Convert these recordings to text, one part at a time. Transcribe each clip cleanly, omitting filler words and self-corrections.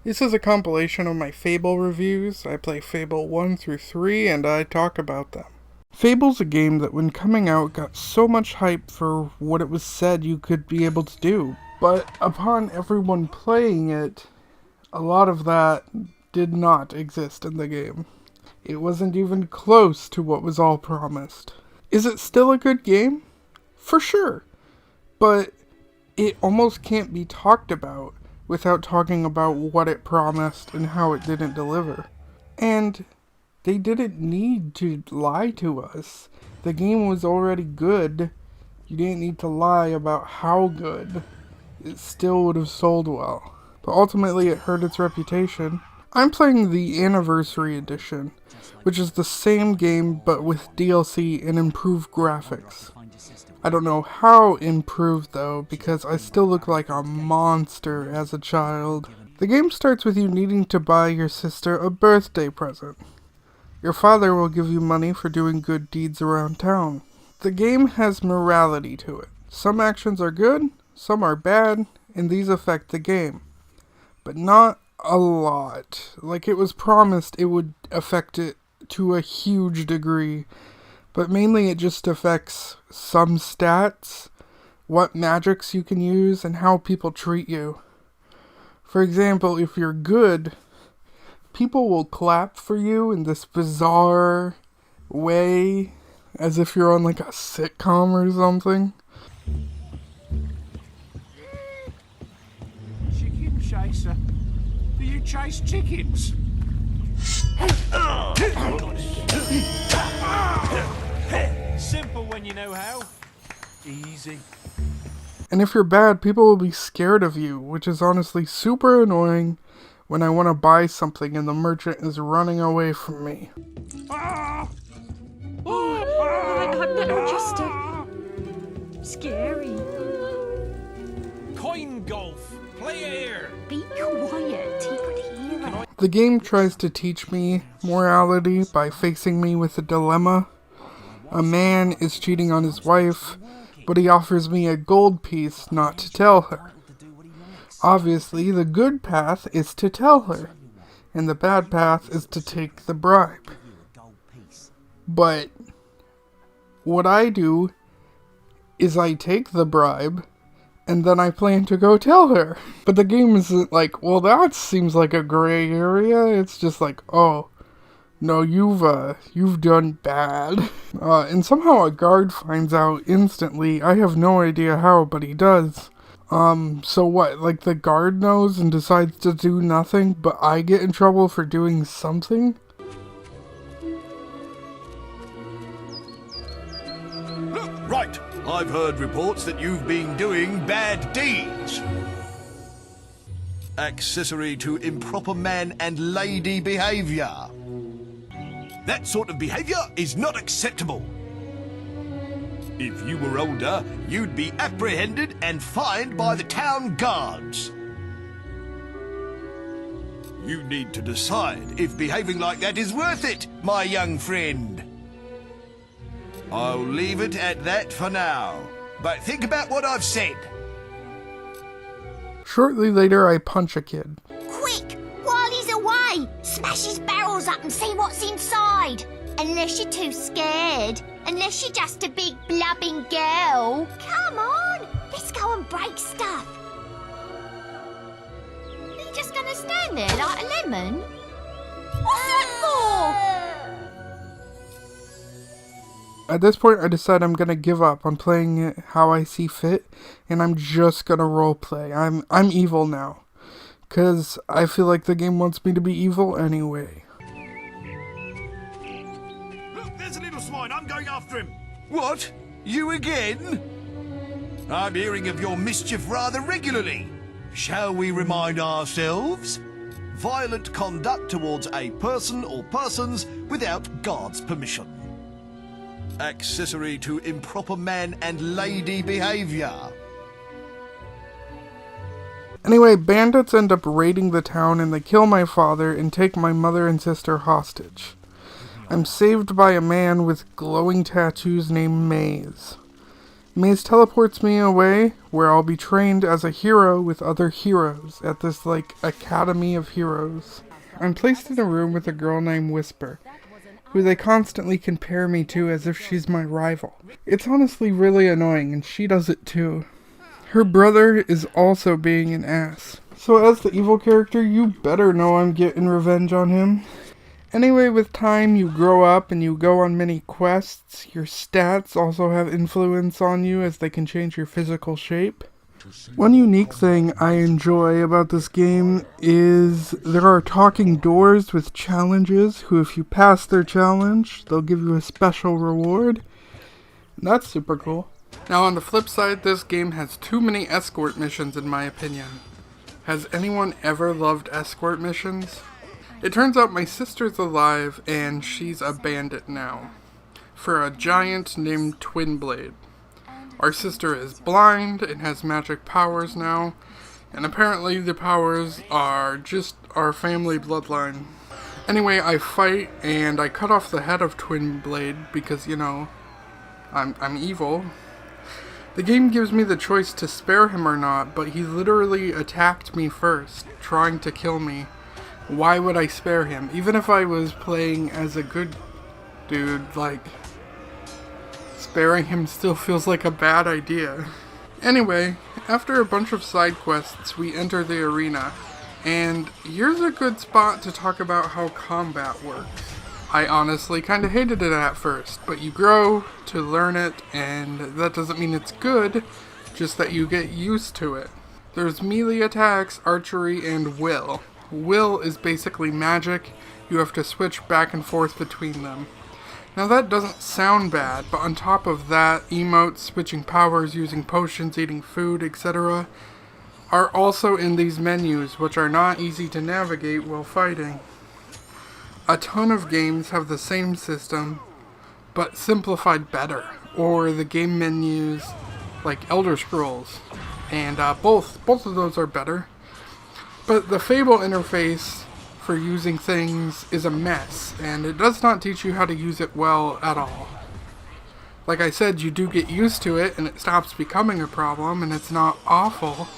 This is a compilation of my Fable reviews. I play Fable 1 through 3 and I talk about them. Fable's a game that when coming out got so much hype for what it was said you could be able to do, but upon everyone playing it, a lot of that did not exist in the game. It wasn't even close to what was all promised. Is it still a good game? For sure, but it almost can't be talked about without talking about what it promised and how it didn't deliver. And they didn't need to lie to us. The game was already good. You didn't need to lie about how good. It still would have sold well. But ultimately it hurt its reputation. I'm playing the Anniversary Edition, which is the same game but with DLC and improved graphics. I don't know how improved though, because I still look like a monster as a child. The game starts with you needing to buy your sister a birthday present. Your father will give you money for doing good deeds around town. The game has morality to it. Some actions are good, some are bad, and these affect the game. But not a lot. Like it was promised it would affect it to a huge degree. But mainly it just affects some stats, what magics you can use, and how people treat you. For example, if you're good, people will clap for you in this bizarre way, as if you're on like a sitcom or something. Chicken chaser? Do you chase chickens? Simple when you know how. Easy. And if you're bad, people will be scared of you, which is honestly super annoying when I want to buy something and the merchant is running away from me. Just scary. Coin golf. Play here. Be quiet. He could hear it. The game tries to teach me morality by facing me with a dilemma. A man is cheating on his wife, but he offers me a gold piece not to tell her. Obviously, the good path is to tell her, and the bad path is to take the bribe. But what I do is I take the bribe, and then I plan to go tell her. But the game isn't like, well, that seems like a gray area. It's just like, oh, no, you've done bad. And somehow a guard finds out instantly. I have no idea how, but he does. So what, like the guard knows and decides to do nothing, but I get in trouble for doing something? Right, I've heard reports that you've been doing bad deeds. Accessory to improper man and lady behaviour. That sort of behaviour is not acceptable. If you were older, you'd be apprehended and fined by the town guards. You need to decide if behaving like that is worth it, my young friend. I'll leave it at that for now, but think about what I've said. Shortly later, I punch a kid. Quick, while he's away, smash his barrels up and see what's inside. Unless you're too scared. Unless you're just a big blubbing girl. Come on, let's go and break stuff. Are you just gonna stand there like a lemon? What's that for? At this point, I decide I'm gonna give up on playing it how I see fit, and I'm just gonna roleplay. I'm evil now. 'Cause I feel like the game wants me to be evil anyway. Look, there's a little swine. I'm going after him. What? You again? I'm hearing of your mischief rather regularly. Shall we remind ourselves? Violent conduct towards a person or persons without guard's permission. Accessory to improper man and lady behaviour. Anyway, bandits end up raiding the town and they kill my father and take my mother and sister hostage. I'm saved by a man with glowing tattoos named Maze. Maze teleports me away where I'll be trained as a hero with other heroes at this, Academy of Heroes. I'm placed in a room with a girl named Whisper, who they constantly compare me to as if she's my rival. It's honestly really annoying, and she does it too. Her brother is also being an ass. So as the evil character, you better know I'm getting revenge on him. Anyway, with time, you grow up and you go on many quests. Your stats also have influence on you as they can change your physical shape. One unique thing I enjoy about this game is there are talking doors with challenges who, if you pass their challenge, they'll give you a special reward. That's super cool. Now on the flip side, this game has too many escort missions in my opinion. Has anyone ever loved escort missions? It turns out my sister's alive and she's a bandit now, for a giant named Twinblade. Our sister is blind and has magic powers now, and apparently the powers are just our family bloodline. Anyway, I fight and I cut off the head of Twinblade because, I'm evil. The game gives me the choice to spare him or not, but he literally attacked me first, trying to kill me. Why would I spare him? Even if I was playing as a good dude, sparing him still feels like a bad idea. Anyway, after a bunch of side quests, we enter the arena, and here's a good spot to talk about how combat works. I honestly kinda hated it at first, but you grow to learn it, and that doesn't mean it's good, just that you get used to it. There's melee attacks, archery, and will. Will is basically magic. You have to switch back and forth between them. Now that doesn't sound bad, but on top of that, emotes, switching powers, using potions, eating food, etc. are also in these menus, which are not easy to navigate while fighting. A ton of games have the same system, but simplified better, or the game menus like Elder Scrolls, and both of those are better. But the Fable interface for using things is a mess, and it does not teach you how to use it well at all. Like I said, you do get used to it, and it stops becoming a problem, and it's not awful.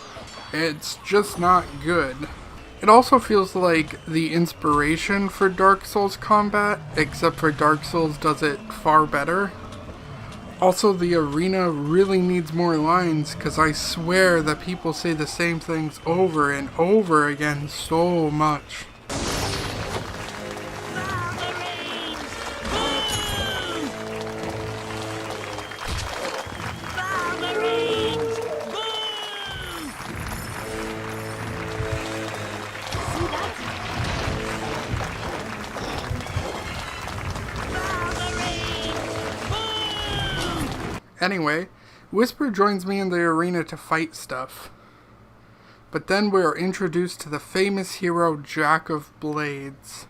It's just not good. It also feels like the inspiration for Dark Souls combat, except for Dark Souls does it far better. Also, the arena really needs more lines, because I swear that people say the same things over and over again so much. Anyway, Whisper joins me in the arena to fight stuff. But then we are introduced to the famous hero Jack of Blades,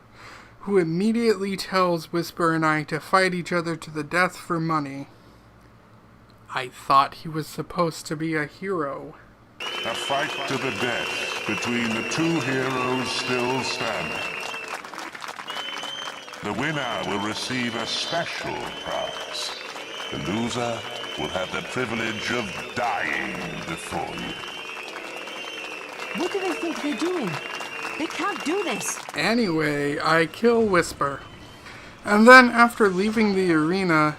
who immediately tells Whisper and I to fight each other to the death for money. I thought he was supposed to be a hero. A fight to the death between the two heroes still standing. The winner will receive a special prize. The loser will have the privilege of dying before you. What do they think they're doing? They can't do this. Anyway, I kill Whisper. And then after leaving the arena,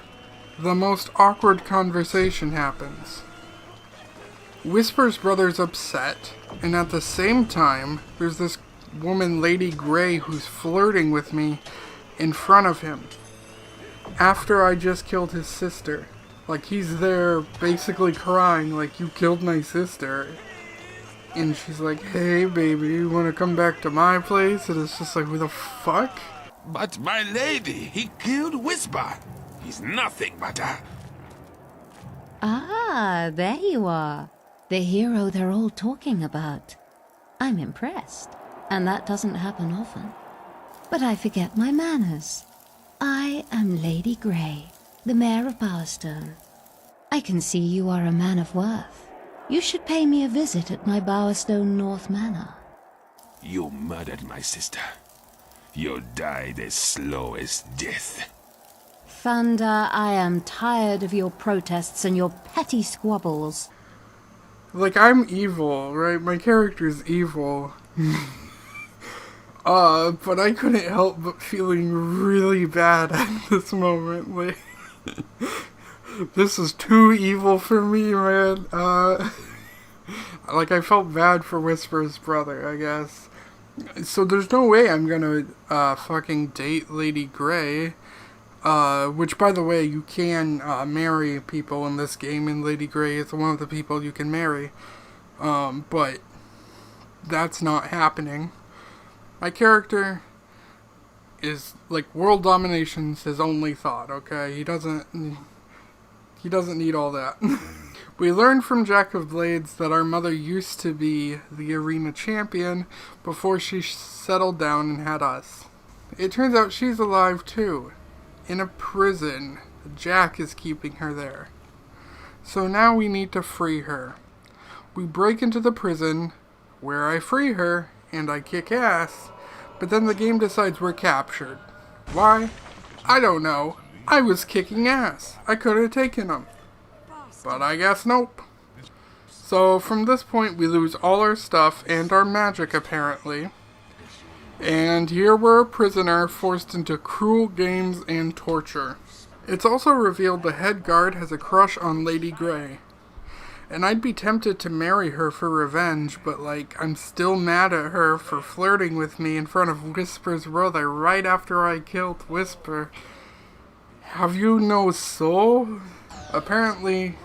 the most awkward conversation happens. Whisper's brother's upset, and at the same time, there's this woman, Lady Grey, who's flirting with me in front of him. After I just killed his sister. He's there basically crying, you killed my sister. And she's like, hey baby, you wanna come back to my place? And it's just like, who the fuck? But my lady, he killed Whisper. He's nothing but a... Ah, there you are. The hero they're all talking about. I'm impressed, and that doesn't happen often. But I forget my manners. I am Lady Grey, the Mayor of Bowerstone. I can see you are a man of worth. You should pay me a visit at my Bowerstone North Manor. You murdered my sister. You'll die the slowest death. Thunder, I am tired of your protests and your petty squabbles. Like, I'm evil, right? My character's evil. But I couldn't help but feeling really bad at this moment. Like, this is too evil for me, man. Like, I felt bad for Whisper's brother, I guess. So there's no way I'm gonna, fucking date Lady Grey. Which, by the way, you can, marry people in this game, and Lady Grey is one of the people you can marry. But that's not happening. My character is, like, world domination's his only thought, okay? He doesn't need all that. We learned from Jack of Blades that our mother used to be the arena champion before she settled down and had us. It turns out she's alive too, in a prison. Jack is keeping her there. So now we need to free her. We break into the prison, where I free her, and I kick ass, but then the game decides we're captured. Why? I don't know. I was kicking ass. I could have taken them. But I guess nope. So from this point we lose all our stuff and our magic apparently. And here we're a prisoner forced into cruel games and torture. It's also revealed the head guard has a crush on Lady Grey. And I'd be tempted to marry her for revenge, but like, I'm still mad at her for flirting with me in front of Whisper's brother right after I killed Whisper. Have you no soul? Apparently,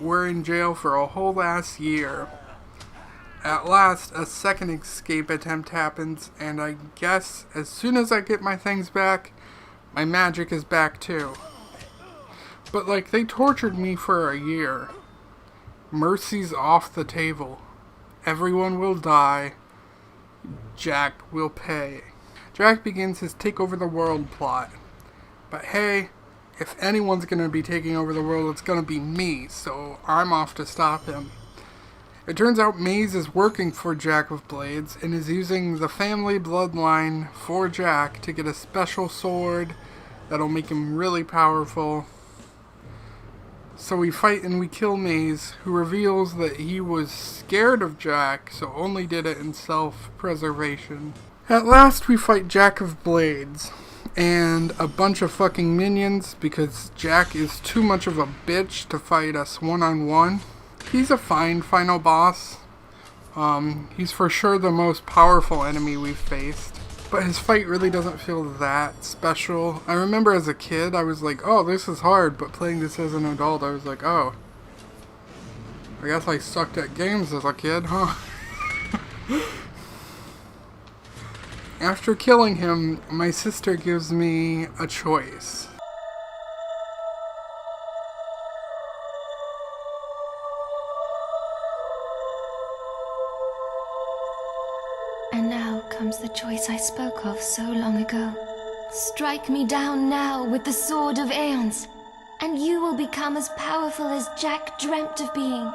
we're in jail for a whole ass year. At last, a second escape attempt happens, and I guess as soon as I get my things back, my magic is back too. But like, they tortured me for a year. Mercy's off the table. Everyone will die. Jack will pay. Jack begins his take over the world plot. But hey, if anyone's gonna be taking over the world, it's gonna be me, so I'm off to stop him. It turns out Maze is working for Jack of Blades and is using the family bloodline for Jack to get a special sword that'll make him really powerful. So we fight and we kill Maze, who reveals that he was scared of Jack, so only did it in self-preservation. At last we fight Jack of Blades and a bunch of fucking minions because Jack is too much of a bitch to fight us one-on-one. He's a fine final boss. He's for sure the most powerful enemy we've faced. But his fight really doesn't feel that special. I remember as a kid, I was like, oh, this is hard. But playing this as an adult, I was like, oh. I guess I sucked at games as a kid, huh? After killing him, my sister gives me a choice. And now comes the choice I spoke of so long ago. Strike me down now with the sword of aeons, and you will become as powerful as Jack dreamt of being.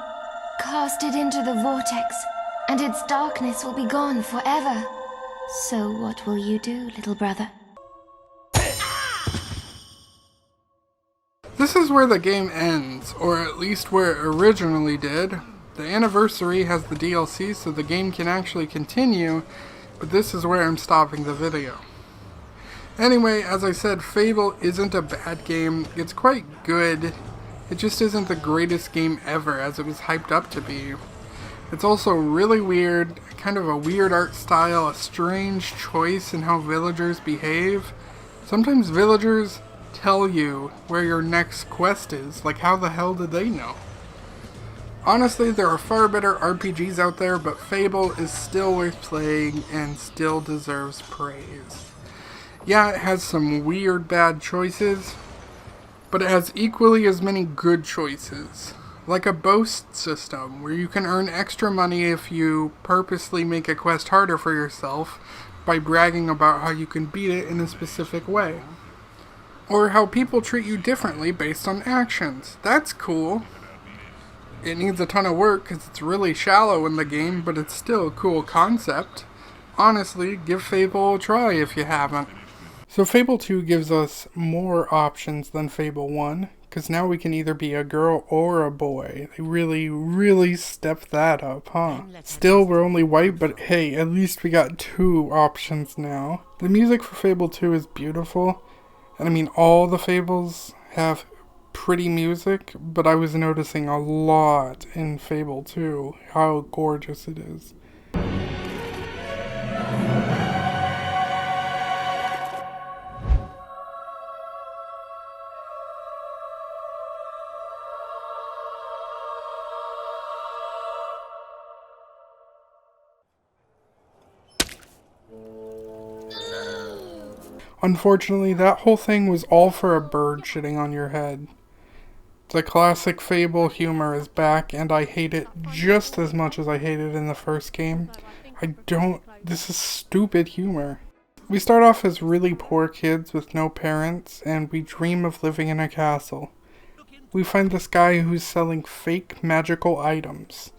Cast it into the vortex, and its darkness will be gone forever. So what will you do, little brother? This is where the game ends, or at least where it originally did. The anniversary has the DLC, so the game can actually continue, but this is where I'm stopping the video. Anyway, as I said, Fable isn't a bad game. It's quite good. It just isn't the greatest game ever, as it was hyped up to be. It's also really weird, kind of a weird art style, a strange choice in how villagers behave. Sometimes villagers tell you where your next quest is, like how the hell did they know? Honestly, there are far better RPGs out there, but Fable is still worth playing and still deserves praise. Yeah, it has some weird bad choices, but it has equally as many good choices. Like a boast system, where you can earn extra money if you purposely make a quest harder for yourself by bragging about how you can beat it in a specific way. Or how people treat you differently based on actions. That's cool. It needs a ton of work because it's really shallow in the game, but it's still a cool concept. Honestly, give Fable a try if you haven't. So Fable 2 gives us more options than Fable 1, because now we can either be a girl or a boy. They really stepped that up, huh? Still, we're only white, but hey, at least we got 2 options now. The music for Fable 2 is beautiful, and I mean, all the Fables have pretty music, but I was noticing a lot in Fable 2 how gorgeous it is. Unfortunately, that whole thing was all for a bird shitting on your head. The classic Fable humor is back, and I hate it just as much as I hated it in the first game. This is stupid humor. We start off as really poor kids with no parents, and we dream of living in a castle. We find this guy who's selling fake magical items.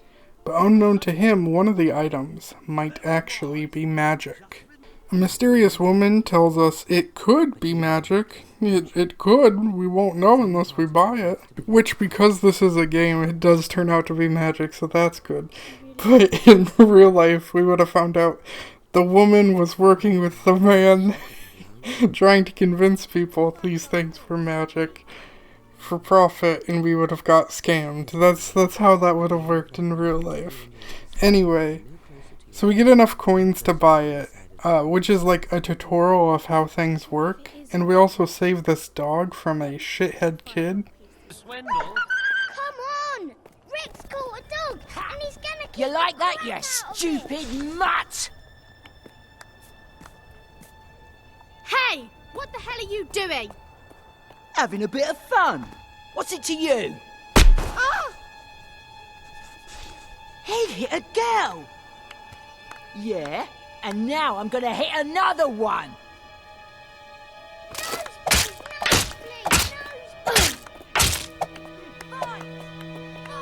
But unknown to him, one of the items might actually be magic. A mysterious woman tells us it could be magic. It could. We won't know unless we buy it. Which, because this is a game, it does turn out to be magic, so that's good. But in real life, we would have found out the woman was working with the man, trying to convince people these things were magic for profit, and we would have got scammed. That's how that would have worked in real life. Anyway, so we get enough coins to buy it. Which is like a tutorial of how things work, and we also save this dog from a shithead kid. Come on! Rick's caught a dog, and he's gonna kill You like that, you stupid mutt? Hey! What the hell are you doing? Having a bit of fun. What's it to you? Ah! He hit a girl. Yeah, and now I'm gonna hit another one.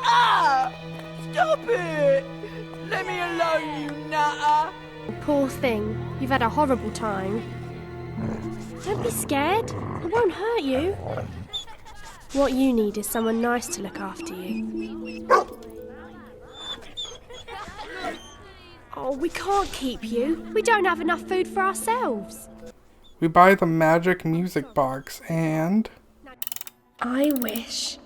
Ah! Stop it! Let me alone, you nutter! Poor thing. You've had a horrible time. Don't be scared. It won't hurt you. What you need is someone nice to look after you. Oh, we can't keep you. We don't have enough food for ourselves. We buy the magic music box and... I wish.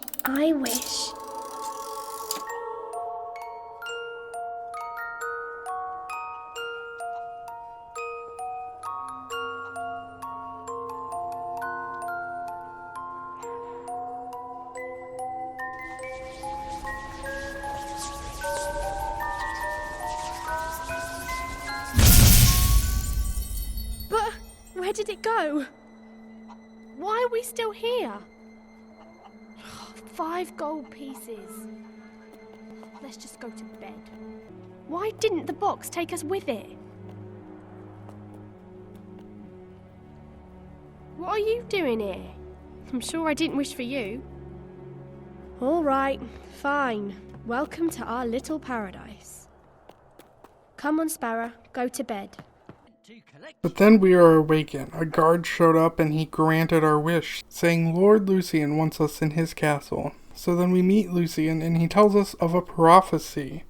But where did it go? Why are we still here? 5 gold pieces. Let's just go to bed. Why didn't the box take us with it? What are you doing here? I'm sure I didn't wish for you. All right, fine. Welcome to our little paradise. Come on, Sparrow, go to bed. But then we are awakened. A guard showed up and he granted our wish, saying Lord Lucian wants us in his castle. So then we meet Lucian and he tells us of a prophecy,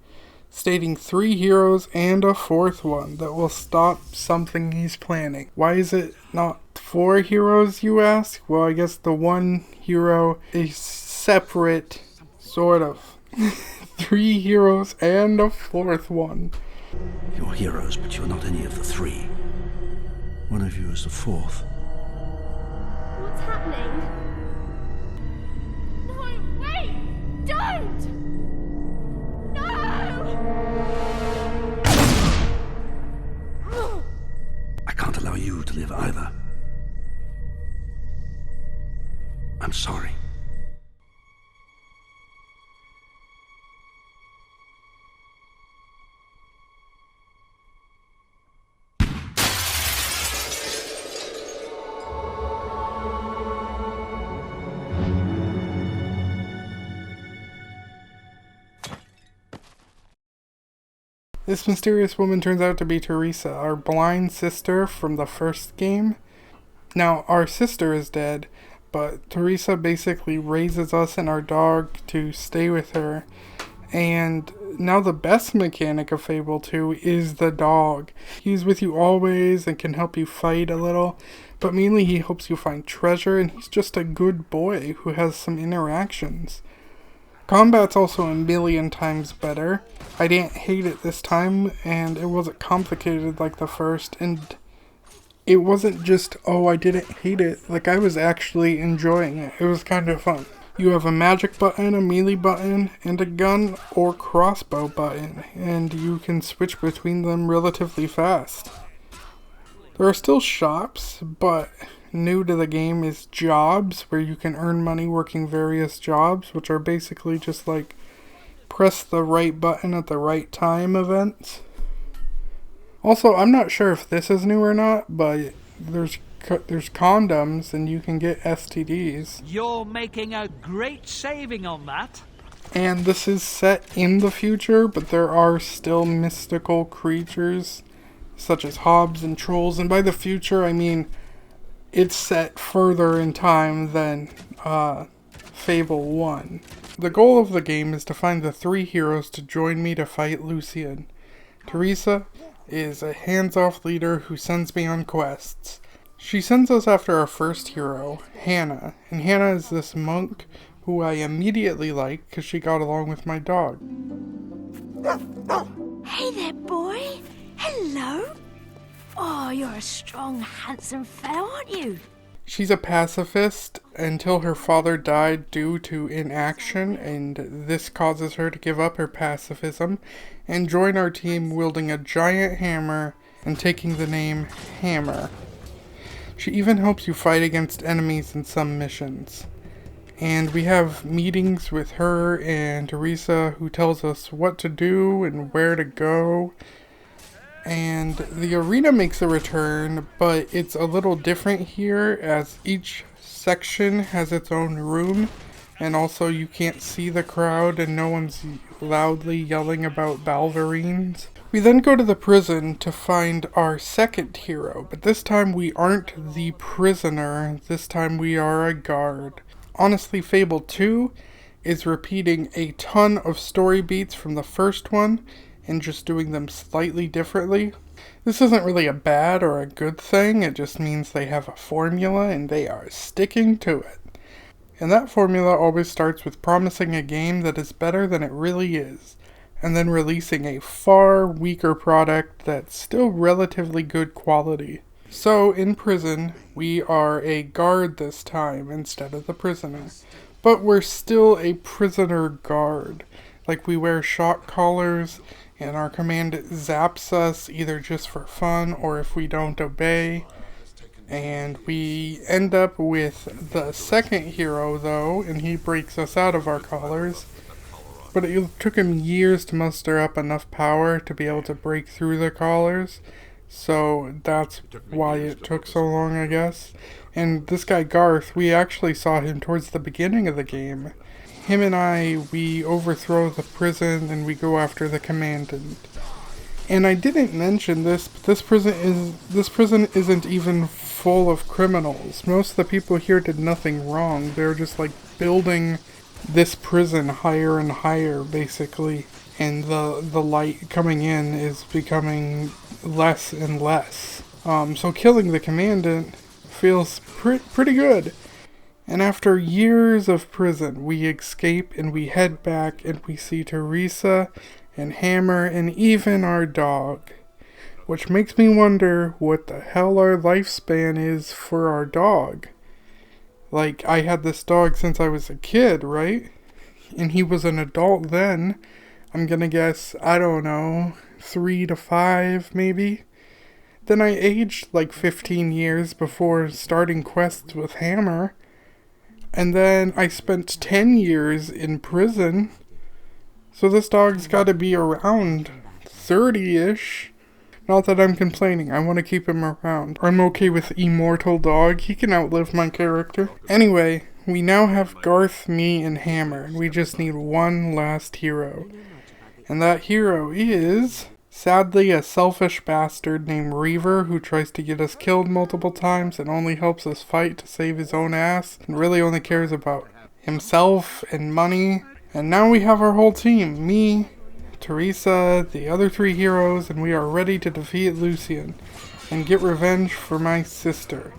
stating 3 heroes and a 4th one that will stop something he's planning. Why is it not 4 heroes, you ask? Well, I guess the one hero is separate, sort of. 3 heroes and a 4th one. You're heroes, but you're not any of the 3. One of you is the 4th. What's happening? No, wait! Don't! No! I can't allow you to live either. I'm sorry. This mysterious woman turns out to be Teresa, our blind sister from the first game. Now, our sister is dead, but Teresa basically raises us and our dog to stay with her. And now the best mechanic of Fable 2 is the dog. He's with you always and can help you fight a little, but mainly he helps you find treasure, and he's just a good boy who has some interactions. Combat's also a million times better. I didn't hate it this time, and it wasn't complicated like the first, and it wasn't just, oh, I didn't hate it. Like, I was actually enjoying it. It was kind of fun. You have a magic button, a melee button, and a gun or crossbow button, and you can switch between them relatively fast. There are still shops, but new to the game is jobs, where you can earn money working various jobs, which are basically just like press the right button at the right time events. Also, I'm not sure if this is new or not, but there's condoms and you can get STDs. You're making a great saving on that. And this is set in the future, but there are still mystical creatures such as hobs and trolls, and by the future I mean it's set further in time than Fable 1. The goal of the game is to find the 3 heroes to join me to fight Lucian. Teresa is a hands-off leader who sends me on quests. She sends us after our first hero, Hannah, and Hannah is this monk who I immediately like because she got along with my dog. Hey there, boy. Hello. Oh, you're a strong, handsome fellow, aren't you? She's a pacifist until her father died due to inaction, and this causes her to give up her pacifism and join our team wielding a giant hammer and taking the name Hammer. She even helps you fight against enemies in some missions. And we have meetings with her and Teresa who tells us what to do and where to go. And the arena makes a return, but it's a little different here as each section has its own room, and also you can't see the crowd and no one's loudly yelling about Balverines. We then go to the prison to find our second hero, but this time we aren't the prisoner, this time we are a guard. Honestly, Fable 2 is repeating a ton of story beats from the first one, and just doing them slightly differently. This isn't really a bad or a good thing, it just means they have a formula and they are sticking to it. And that formula always starts with promising a game that is better than it really is, and then releasing a far weaker product that's still relatively good quality. So, in prison, we are a guard this time instead of the prisoner. But we're still a prisoner guard. Like, we wear shock collars, and our command zaps us either just for fun or if we don't obey. And we end up with the second hero though, and he breaks us out of our collars. But it took him years to muster up enough power to be able to break through the collars. So that's why it took so long, I guess. And this guy Garth, we actually saw him towards the beginning of the game. Him and I, we overthrow the prison and we go after the commandant. And I didn't mention this, but this prison isn't even full of criminals. Most of the people here did nothing wrong. They're just like building this prison higher and higher, basically. And the light coming in is becoming less and less. So killing the commandant feels pretty good. And after years of prison, we escape and we head back and we see Teresa and Hammer and even our dog. Which makes me wonder what the hell our lifespan is for our dog. Like, I had this dog since I was a kid, right? And he was an adult then. I'm gonna guess, I don't know, 3 to 5 maybe? Then I aged like 15 years before starting quests with Hammer. And then I spent 10 years in prison. So this dog's gotta be around 30-ish. Not that I'm complaining, I want to keep him around. I'm okay with Immortal Dog, he can outlive my character. Anyway, we now have Garth, me, and Hammer. We just need one last hero. And that hero is sadly a selfish bastard named Reaver who tries to get us killed multiple times and only helps us fight to save his own ass and really only cares about himself and money. And now we have our whole team, me, Teresa, the other 3 heroes, and we are ready to defeat Lucian and get revenge for my sister.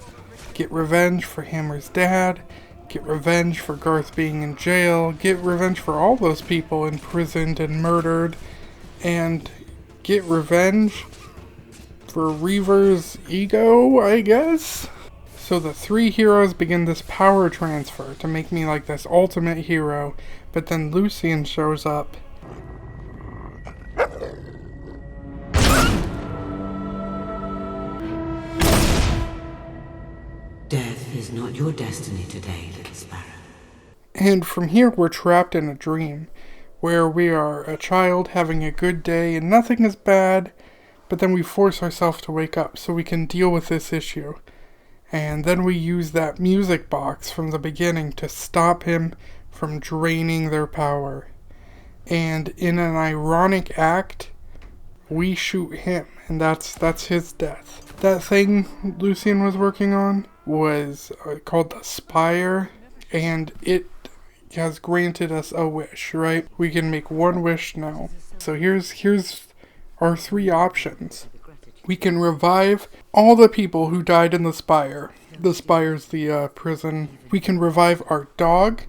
Get revenge for Hammer's dad, get revenge for Garth being in jail, get revenge for all those people imprisoned and murdered, and get revenge for Reaver's ego, I guess? So the 3 heroes begin this power transfer to make me like this ultimate hero, but then Lucian shows up. Death is not your destiny today, little sparrow. And from here we're trapped in a dream, where we are a child having a good day and nothing is bad, but then we force ourselves to wake up so we can deal with this issue. And then we use that music box from the beginning to stop him from draining their power. And in an ironic act, we shoot him, and that's his death. That thing Lucian was working on was called the Spire, and it has granted us a wish, right? We can make one wish now. So here's our 3 options. We can revive all the people who died in the Spire. The Spire's the prison. We can revive our dog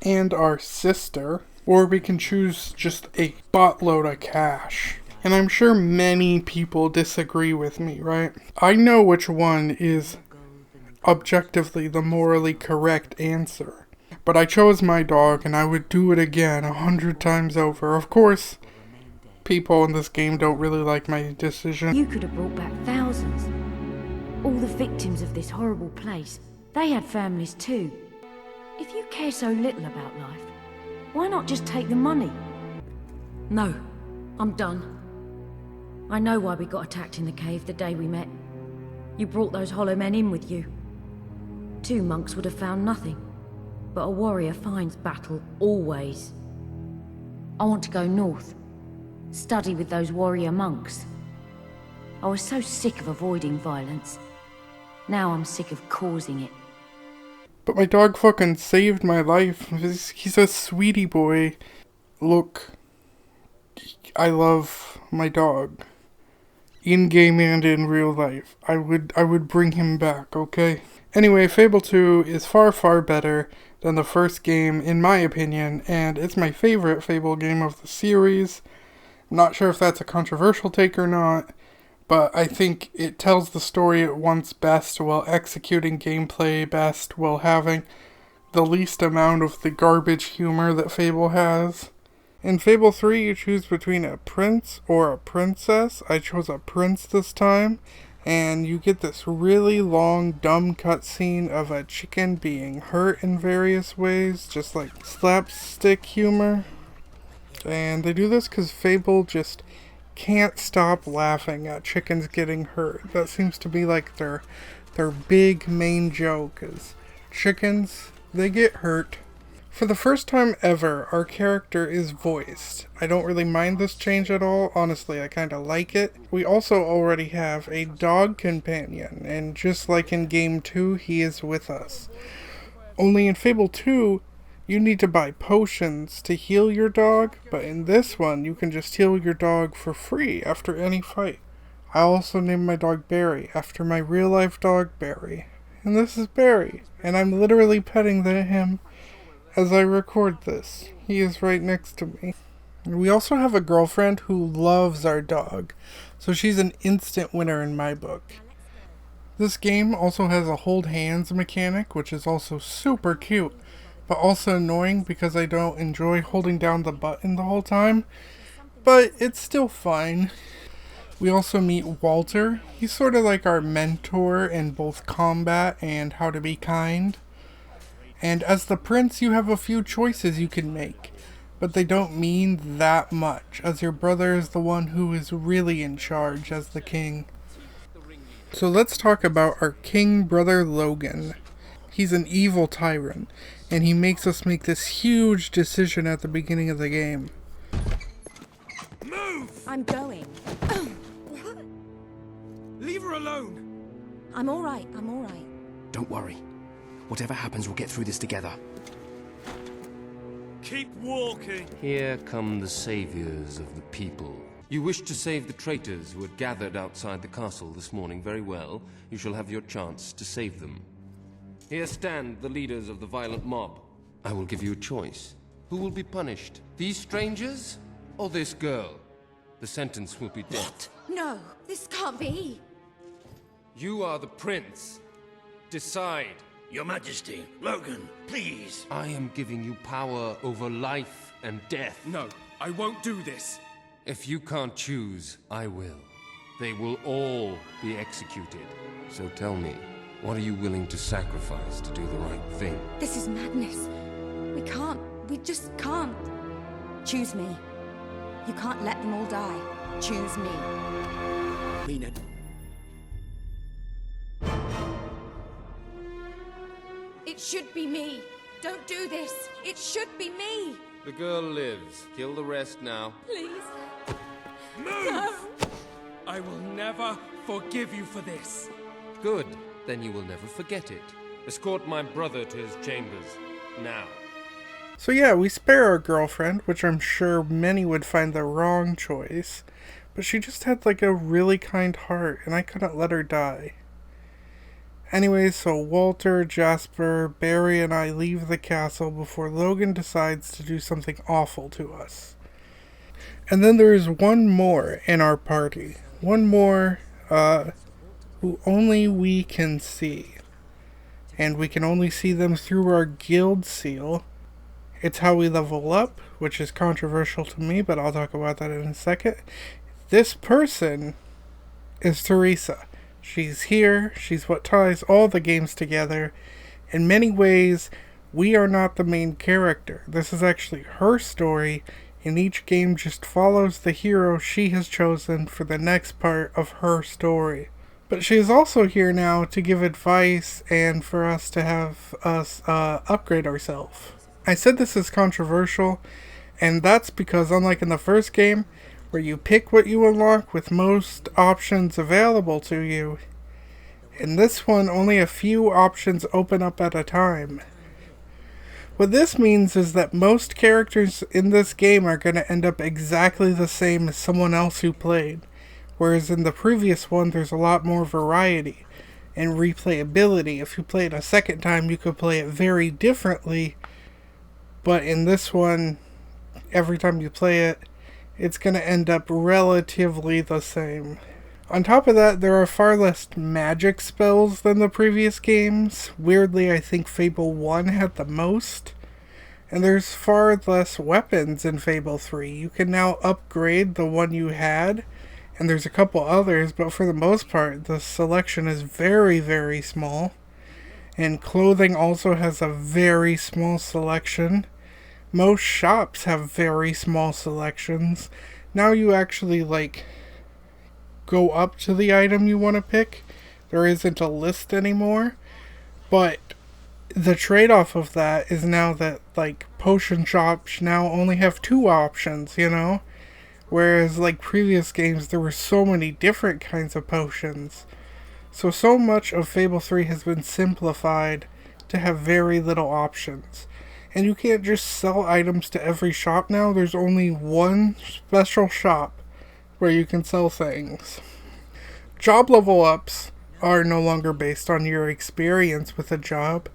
and our sister, or we can choose just a buttload of cash. And I'm sure many people disagree with me, right? I know which one is objectively the morally correct answer. But I chose my dog, and I would do it again 100 times over. Of course, people in this game don't really like my decision. You could have brought back thousands. All the victims of this horrible place, they had families too. If you care so little about life, why not just take the money? No, I'm done. I know why we got attacked in the cave the day we met. You brought those hollow men in with you. 2 monks would have found nothing, but a warrior finds battle always. I want to go north, study with those warrior monks. I was so sick of avoiding violence. Now I'm sick of causing it. But my dog fucking saved my life. He's a sweetie boy. Look, I love my dog. In game and in real life. I would bring him back, okay? Anyway, Fable 2 is far, far better than the first game, in my opinion, and it's my favorite Fable game of the series. I'm not sure if that's a controversial take or not, but I think it tells the story it wants best while executing gameplay best while having the least amount of the garbage humor that Fable has. In Fable 3, you choose between a prince or a princess. I chose a prince this time, and you get this really long, dumb cutscene of a chicken being hurt in various ways, just like slapstick humor. And they do this because Fable just can't stop laughing at chickens getting hurt. That seems to be like their big main joke is chickens, they get hurt. For the first time ever, our character is voiced. I don't really mind this change at all. Honestly, I kinda like it. We also already have a dog companion, and just like in Game 2, he is with us. Only in Fable 2, you need to buy potions to heal your dog, but in this one, you can just heal your dog for free after any fight. I also named my dog Barry, after my real-life dog, Barry. And this is Barry, and I'm literally petting him as I record this. He is right next to me. And we also have a girlfriend who loves our dog, so she's an instant winner in my book. This game also has a hold hands mechanic, which is also super cute, but also annoying because I don't enjoy holding down the button the whole time, but it's still fine. We also meet Walter. He's sort of like our mentor in both combat and how to be kind. And as the prince, you have a few choices you can make, but they don't mean that much, as your brother is the one who is really in charge as the king. So let's talk about our king brother Logan. He's an evil tyrant, and he makes us make this huge decision at the beginning of the game. I'm going. Leave her alone! I'm alright, I'm alright. Don't worry. Whatever happens, we'll get through this together. Keep walking! Here come the saviors of the people. You wish to save the traitors who had gathered outside the castle this morning. Very well. You shall have your chance to save them. Here stand the leaders of the violent mob. I will give you a choice. Who will be punished? These strangers or this girl? The sentence will be death. No, this can't be. You are the prince. Decide. Your Majesty, Logan, please. I am giving you power over life and death. No, I won't do this. If you can't choose, I will. They will all be executed. So tell me, what are you willing to sacrifice to do the right thing? This is madness. We just can't. Choose me. You can't let them all die. Choose me. Mean it. It should be me. Don't do this. It should be me. The girl lives. Kill the rest now. Please. Move! No. I will never forgive you for this. Good. Then you will never forget it. Escort my brother to his chambers. Now. So yeah, we spare our girlfriend, which I'm sure many would find the wrong choice, but she just had like a really kind heart, and I couldn't let her die. Anyway, so Walter, Jasper, Barry, and I leave the castle before Logan decides to do something awful to us. And then there is one more in our party. One more, who only we can see. And we can only see them through our guild seal. It's how we level up, which is controversial to me, but I'll talk about that in a second. This person is Teresa. She's here. She's what ties all the games together. In many ways, we are not the main character. This is actually her story, and each game just follows the hero she has chosen for the next part of her story. But she is also here now to give advice and for us to have us upgrade ourselves. I said this is controversial, and that's because unlike in the first game, where you pick what you unlock with most options available to you, in this one only a few options open up at a time. What this means is that most characters in this game are going to end up exactly the same as someone else who played, whereas in the previous one there's a lot more variety and replayability. If you play it a second time, you could play it very differently. But in this one, every time you play it, it's going to end up relatively the same. On top of that, there are far less magic spells than the previous games. Weirdly, I think Fable 1 had the most. And there's far less weapons in Fable 3. You can now upgrade the one you had, and there's a couple others, but for the most part, the selection is very, very small. And clothing also has a very small selection. Most shops have very small selections. Now you actually, go up to the item you want to pick. There isn't a list anymore. But the trade-off of that is now that, potion shops now only have 2 options, Whereas, previous games, there were so many different kinds of potions. So much of Fable 3 has been simplified to have very little options. And you can't just sell items to every shop now. There's only one special shop where you can sell things. Job level ups are no longer based on your experience with a job,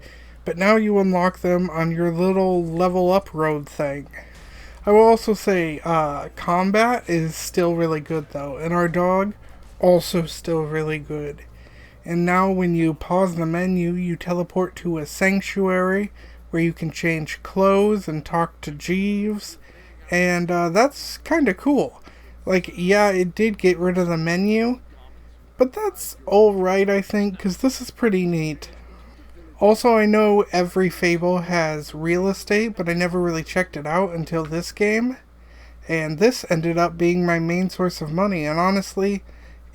but now you unlock them on your little level up road thing. I will also say combat is still really good though, and our dog also still really good. And now when you pause the menu, you teleport to a sanctuary where you can change clothes and talk to Jeeves, and that's kind of cool. Yeah, it did get rid of the menu, but that's alright, I think, because this is pretty neat. Also, I know every Fable has real estate, but I never really checked it out until this game, and this ended up being my main source of money, and honestly,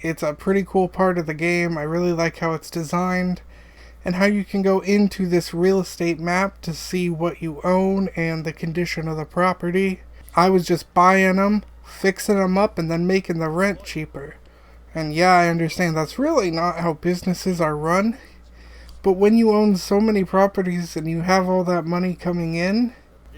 it's a pretty cool part of the game. I really like how it's designed, and how you can go into this real estate map to see what you own and the condition of the property. I was just buying them, fixing them up, and then making the rent cheaper. And yeah, I understand that's really not how businesses are run. But when you own so many properties and you have all that money coming in,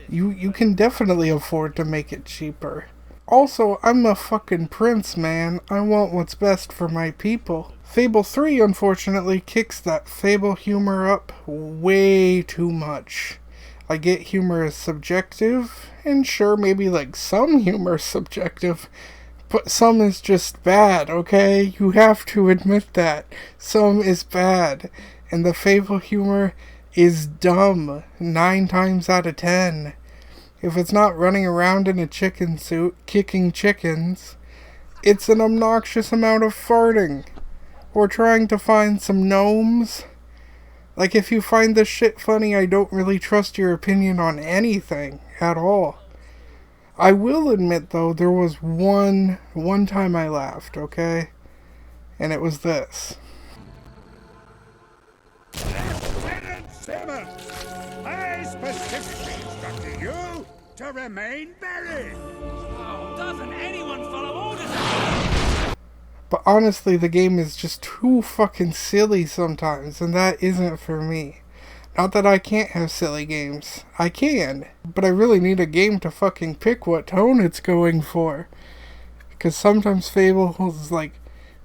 you can definitely afford to make it cheaper. Also, I'm a fucking prince, man. I want what's best for my people. Fable 3, unfortunately, kicks that Fable humor up way too much. I get humor is subjective, and sure, maybe like some humor is subjective, but some is just bad, okay? You have to admit that. Some is bad. And the Fable humor is dumb 9 times out of 10. If it's not running around in a chicken suit, kicking chickens, it's an obnoxious amount of farting. Or trying to find some gnomes. Like, if you find this shit funny, I don't really trust your opinion on anything at all. I will admit, though, there was one time I laughed, okay? And it was this. Lieutenant Simmons, I specifically instructed you to remain buried. Oh, doesn't anyone follow orders? But honestly, the game is just too fucking silly sometimes, and that isn't for me. Not that I can't have silly games. I can. But I really need a game to fucking pick what tone it's going for. Because sometimes Fable is like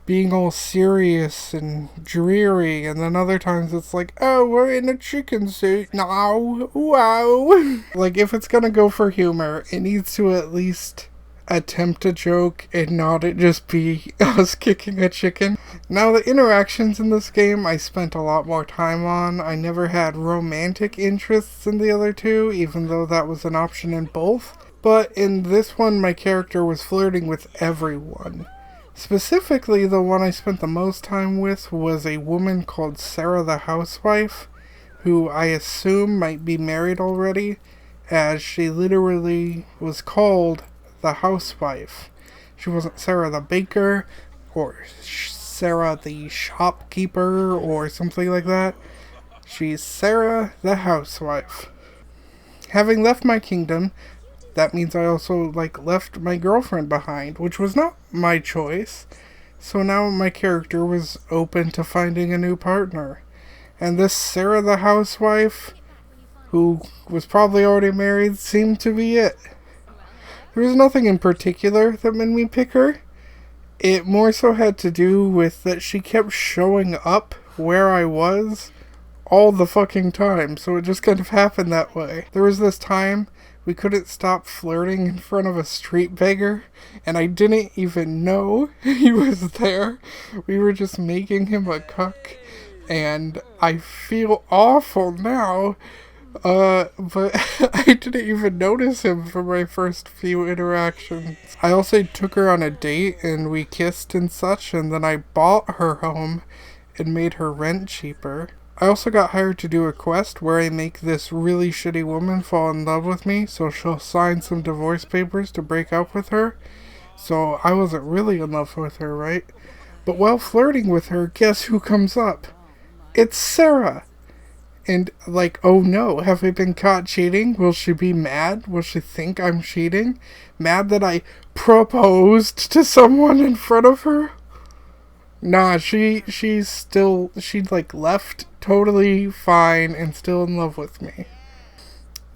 being all serious and dreary, and then other times it's like, oh, we're in a chicken suit now. Wow. Like, if it's gonna go for humor, it needs to at least attempt a joke and not it just be us kicking a chicken. Now, the interactions in this game I spent a lot more time on. I never had romantic interests in the other two, even though that was an option in both. But in this one, my character was flirting with everyone. Specifically, the one I spent the most time with was a woman called Sarah the Housewife, who I assume might be married already, as she literally was called the Housewife. She wasn't Sarah the Baker, or Sarah the Shopkeeper, or something like that. She's Sarah the Housewife. Having left my kingdom, that means I also, left my girlfriend behind, which was not my choice. So now my character was open to finding a new partner. And this Sarah the Housewife, who was probably already married, seemed to be it. There was nothing in particular that made me pick her. It more so had to do with that she kept showing up where I was all the fucking time, so it just kind of happened that way. There was this time we couldn't stop flirting in front of a street beggar, and I didn't even know he was there. We were just making him a cuck, and I feel awful now, but I didn't even notice him for my first few interactions. I also took her on a date, and we kissed and such, and then I bought her home and made her rent cheaper. I also got hired to do a quest where I make this really shitty woman fall in love with me, so she'll sign some divorce papers to break up with her. So I wasn't really in love with her, right? But while flirting with her, guess who comes up? It's Sarah! And oh no, have I been caught cheating? Will she be mad? Will she think I'm cheating? Mad that I proposed to someone in front of her? Nah, she left totally fine and still in love with me.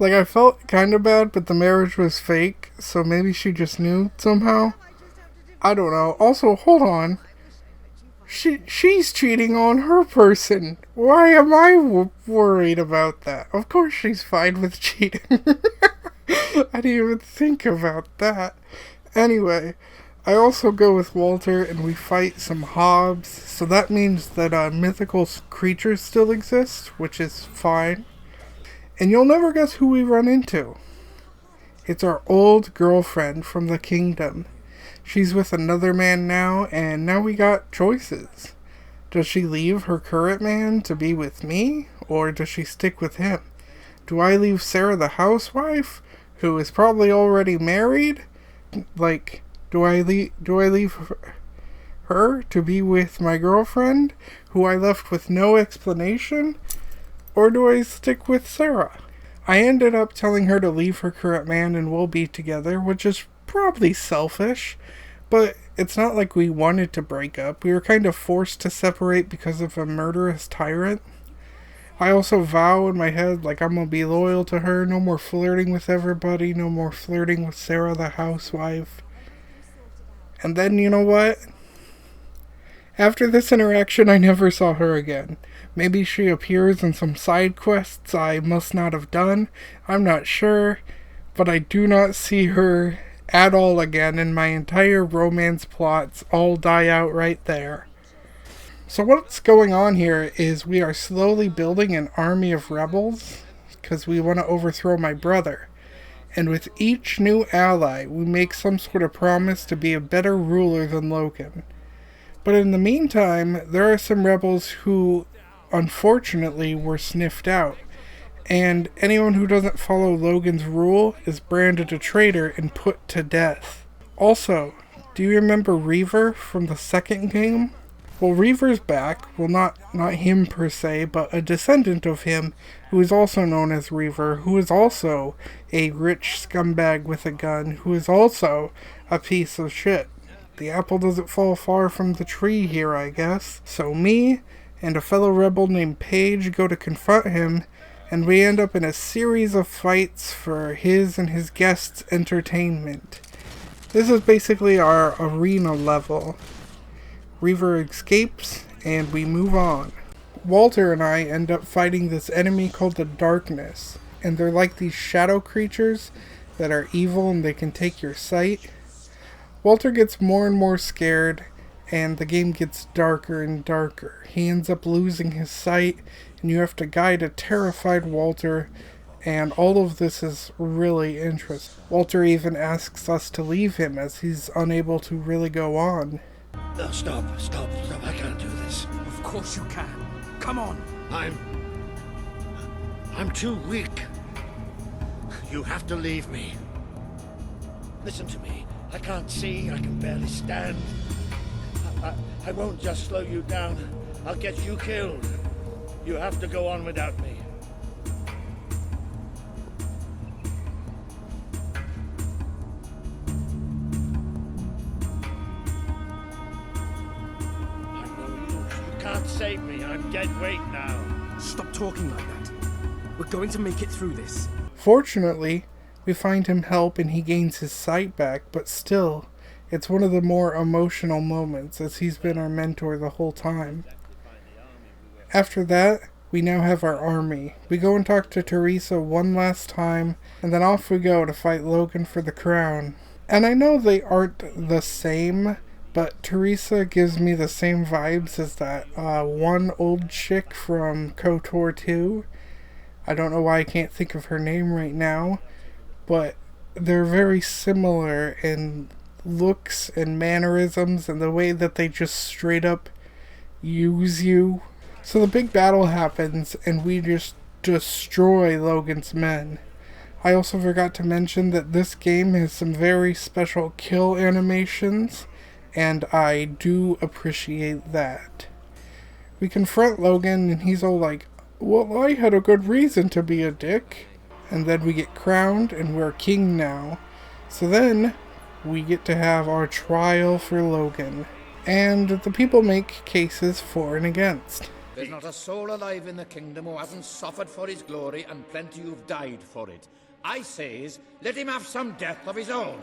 I felt kinda bad, but the marriage was fake, so maybe she just knew somehow. I don't know. Also, hold on. She's cheating on her person. Why am I worried about that? Of course she's fine with cheating. I didn't even think about that. Anyway, I also go with Walter and we fight some hobs, so that means that mythical creatures still exist, which is fine. And you'll never guess who we run into. It's our old girlfriend from the kingdom. She's with another man now, and now we got choices. Does she leave her current man to be with me, or does she stick with him? Do I leave Sarah the Housewife, who is probably already married? Do I leave her to be with my girlfriend, who I left with no explanation? Or do I stick with Sarah? I ended up telling her to leave her current man and we'll be together, which is probably selfish, but it's not like we wanted to break up. We were kind of forced to separate because of a murderous tyrant. I also vow in my head, like, I'm gonna be loyal to her. No more flirting with everybody. No more flirting with Sarah the housewife. And then, you know what? After this interaction, I never saw her again. Maybe she appears in some side quests I must not have done. I'm not sure. But I do not see her at all again, and my entire romance plots all die out right there. So what's going on here is we are slowly building an army of rebels because we want to overthrow my brother. And with each new ally, we make some sort of promise to be a better ruler than Logan. But in the meantime, there are some rebels who, unfortunately, were sniffed out. And anyone who doesn't follow Logan's rule is branded a traitor and put to death. Also, do you remember Reaver from the second game? Well, Reaver's back. Well, not him per se, but a descendant of him who is also known as Reaver, who is also a rich scumbag with a gun, who is also a piece of shit. The apple doesn't fall far from the tree here, I guess. So me and a fellow rebel named Paige go to confront him, and we end up in a series of fights for his and his guests' entertainment. This is basically our arena level. Reaver escapes, and we move on. Walter and I end up fighting this enemy called the Darkness, and they're like these shadow creatures that are evil and they can take your sight. Walter gets more and more scared, and the game gets darker and darker. He ends up losing his sight, and you have to guide a terrified Walter, and all of this is really interesting. Walter even asks us to leave him as he's unable to really go on. Stop. I can't do this. Of course you can. Come on. I'm too weak. You have to leave me. Listen to me. I can't see. I can barely stand. I won't just slow you down. I'll get you killed. You have to go on without me. Save me. I'm dead weight now. Stop talking like that. We're going to make it through this. Fortunately, we find him help and he gains his sight back, but still, it's one of the more emotional moments as he's been our mentor the whole time. After that, we now have our army. We go and talk to Teresa one last time, and then off we go to fight Logan for the crown. And I know they aren't the same, but Teresa gives me the same vibes as that one old chick from KOTOR 2. I don't know why I can't think of her name right now, but they're very similar in looks and mannerisms and the way that they just straight up use you. So the big battle happens and we just destroy Logan's men. I also forgot to mention that this game has some very special kill animations, and I do appreciate that. We confront Logan, and he's all like, well, I had a good reason to be a dick. And then we get crowned, and we're king now. So then, we get to have our trial for Logan. And the people make cases for and against. There's not a soul alive in the kingdom who hasn't suffered for his glory, and plenty who've died for it. I says, let him have some death of his own.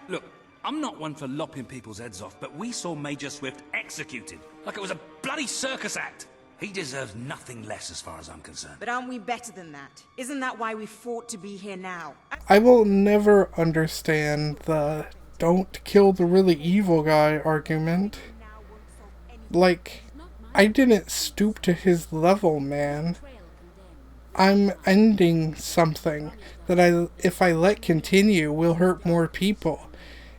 Look, I'm not one for lopping people's heads off, but we saw Major Swift executed like it was a bloody circus act. He deserves nothing less as far as I'm concerned. But aren't we better than that? Isn't that why we fought to be here now? I will never understand the don't kill the really evil guy argument. Like, I didn't stoop to his level, man. I'm ending something that if I let continue, will hurt more people.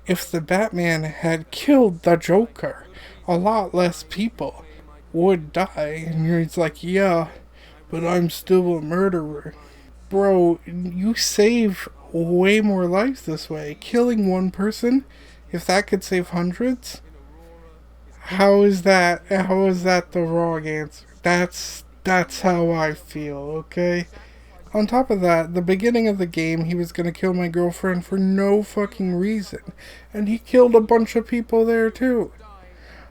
If the Batman had killed the Joker, a lot less people would die. And he's like, yeah, but I'm still a murderer. Bro, you save way more lives this way. Killing one person, if that could save hundreds, how is that the wrong answer? That's how I feel, okay? On top of that, the beginning of the game, he was gonna kill my girlfriend for no fucking reason. And he killed a bunch of people there too.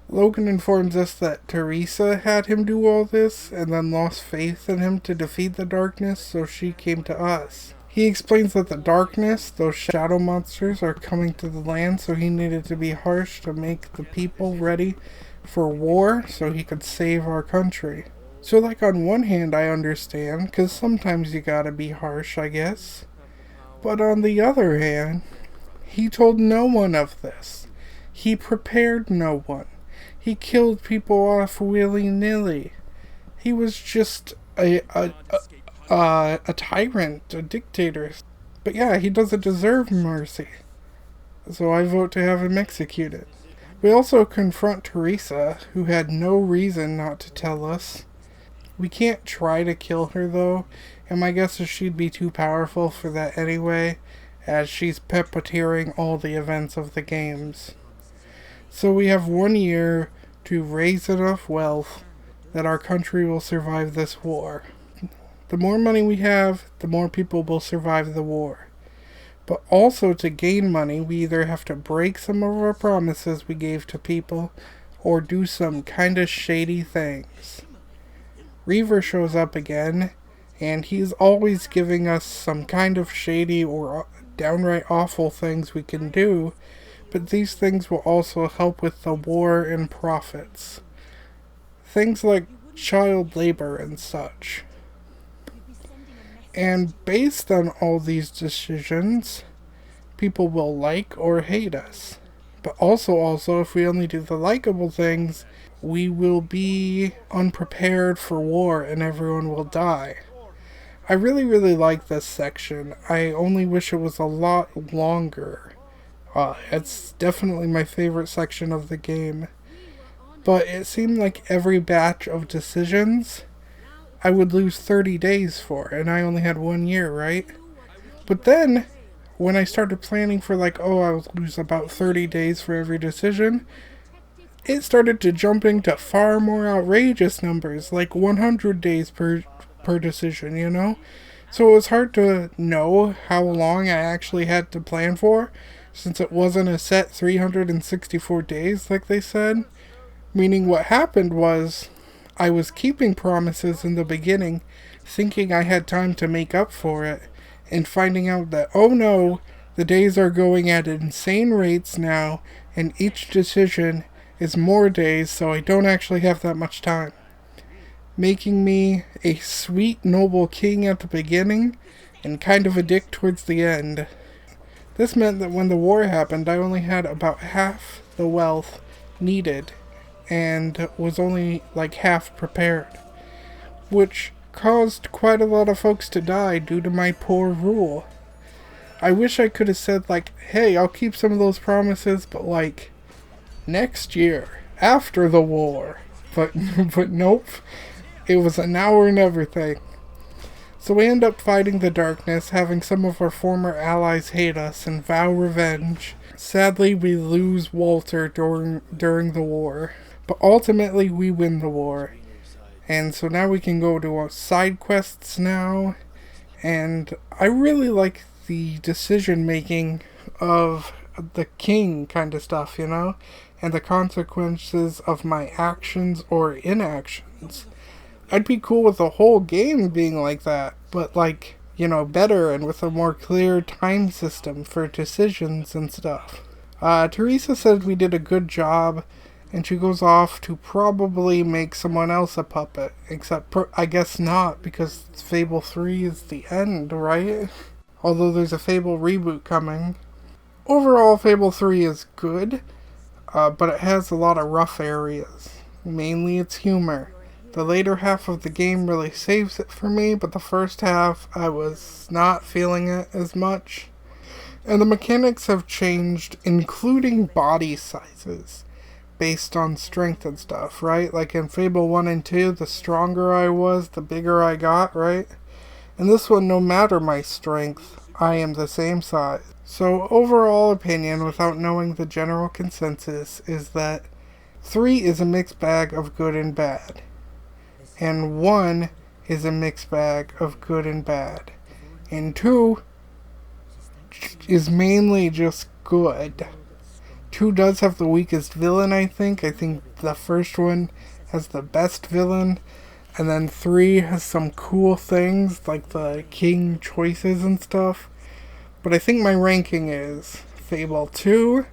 Logan informs us that Teresa had him do all this, and then lost faith in him to defeat the darkness, so she came to us. He explains that the darkness, those shadow monsters, are coming to the land, so he needed to be harsh to make the people ready for war, so he could save our country. So, like, on one hand, I understand, because sometimes you gotta be harsh, I guess. But on the other hand, he told no one of this. He prepared no one. He killed people off willy-nilly. He was just a tyrant, a dictator. But yeah, he doesn't deserve mercy. So I vote to have him executed. We also confront Teresa, who had no reason not to tell us. We can't try to kill her though, and my guess is she'd be too powerful for that anyway, as she's puppeteering all the events of the games. So we have 1 year to raise enough wealth that our country will survive this war. The more money we have, the more people will survive the war. But also to gain money, we either have to break some of our promises we gave to people, or do some kinda shady things. Reaver shows up again, and he's always giving us some kind of shady or downright awful things we can do, but these things will also help with the war and profits. Things like child labor and such. And based on all these decisions, people will like or hate us. But also, if we only do the likable things, we will be unprepared for war and everyone will die. I really like this section. I only wish it was a lot longer. It's definitely my favorite section of the game. But it seemed like every batch of decisions I would lose 30 days for, and I only had 1 year, right? But then, when I started planning for I would lose about 30 days for every decision, it started to jump into far more outrageous numbers, like 100 days per decision, you know? So it was hard to know how long I actually had to plan for, since it wasn't a set 364 days like they said. Meaning what happened was, I was keeping promises in the beginning, thinking I had time to make up for it, and finding out that, oh no, the days are going at insane rates now, and each decision is more days, so I don't actually have that much time. Making me a sweet, noble king at the beginning, and kind of a dick towards the end. This meant that when the war happened, I only had about half the wealth needed, and was only half prepared, which caused quite a lot of folks to die due to my poor rule. I wish I could have said hey, I'll keep some of those promises, but next year, after the war. But nope, it was an hour and everything. So we end up fighting the darkness, having some of our former allies hate us and vow revenge. Sadly, we lose Walter during the war. But ultimately, we win the war. And so now we can go to our side quests now. And I really like the decision making of the king kind of stuff, you know? And the consequences of my actions or inactions. I'd be cool with the whole game being like that, but better and with a more clear time system for decisions and stuff. Teresa said we did a good job, and she goes off to probably make someone else a puppet, except I guess not, because Fable 3 is the end, right? Although there's a Fable reboot coming. Overall, Fable 3 is good, but it has a lot of rough areas. Mainly its humor. The later half of the game really saves it for me, but the first half, I was not feeling it as much. And the mechanics have changed, including body sizes, based on strength and stuff, right? Like in Fable 1 and 2, the stronger I was, the bigger I got, right? In this one, no matter my strength, I am the same size. So overall opinion, without knowing the general consensus, is that 3 is a mixed bag of good and bad. And 1 is a mixed bag of good and bad. And 2 is mainly just good. 2 does have the weakest villain, I think. I think the first one has the best villain. And then 3 has some cool things, like the king choices and stuff. But I think my ranking is Fable 2,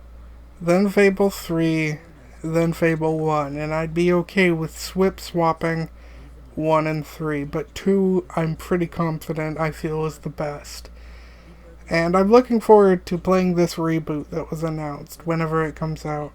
then Fable 3, then Fable 1. And I'd be okay with swapping 1 and 3. But 2, I'm pretty confident I feel is the best. And I'm looking forward to playing this reboot that was announced whenever it comes out.